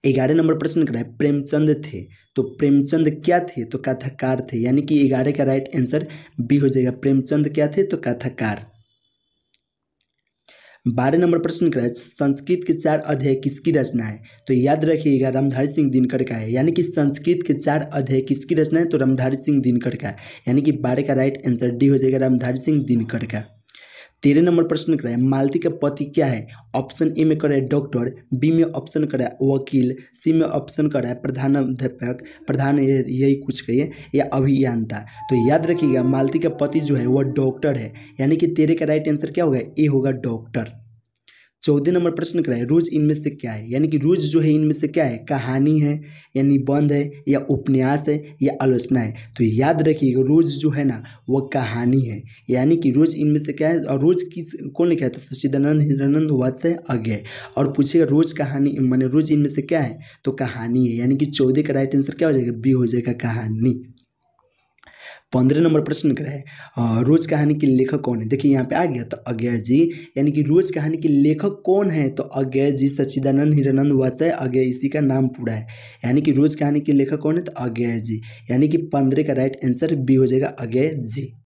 11 number प्रश्न करा है प्रेमचंद थे, तो प्रेमचंद क्या थे? तो कथाकार थे, यानी कि 11 का राइट आंसर बी हो जाएगा। प्रेमचंद क्या थे? तो कथाकार। 12 नंबर प्रश्न करा है संस्कृत के 4 अध्याय किसकी रचना है? तो याद रखिएगा रामधारी सिंह दिनकर का है, यानी कि संस्कृत के 4 अध्याय किसकी रचना है? तो रामधारी सिंह दिनकर का है, यानी कि 12 का राइट आंसर डी हो जाएगा, रामधारी सिंह दिनकर का। 13 नंबर प्रश्न करा है मालती का पति क्या है? ऑप्शन ए में करा है डॉक्टर, बी में ऑप्शन करा है वकील, सी में ऑप्शन करा है प्रधानाध्यापक, प्रधान यही कुछ कहिए, या अभियंता। तो याद रखिएगा मालती का पति जो है वह डॉक्टर है, यानी कि 13 का राइट आंसर क्या होगा? ए होगा डॉक्टर। 14 नंबर प्रश्न करा है रोज इनमें से क्या है? यानी कि रोज जो है इनमें से क्या है? कहानी है या निबंध है या उपन्यास है या आलोचना है? तो याद रखिएगा रोज जो है ना वह कहानी है, यानी कि रोज इनमें से क्या है? और रोज किस कौन लिखा था? सच्चिदानंद हिरानंद वात्स्य अज्ञेय। और पूछेगा रोज कहानी माने रोज इनमें से क्या है? तो कहानी है, यानी कि 14 का राइट आंसर क्या हो जाएगा? बी हो जाएगा, कहानी। 15 नंबर प्रश्न करा है रोज कहानी के लेखक कौन है? देखिए यहाँ पे आ गया तो अज्ञेय जी, यानी कि रोज कहानी के लेखक कौन है? तो अज्ञेय जी, सच्चिदानंद हिरानंद वात्स्य अज्ञेय, इसी का नाम पूरा है। यानी कि रोज कहानी के लेखक कौन है? तो अज्ञेय जी, यानी कि 15 का राइट आंसर बी हो जाएगा, अज्ञेय जी।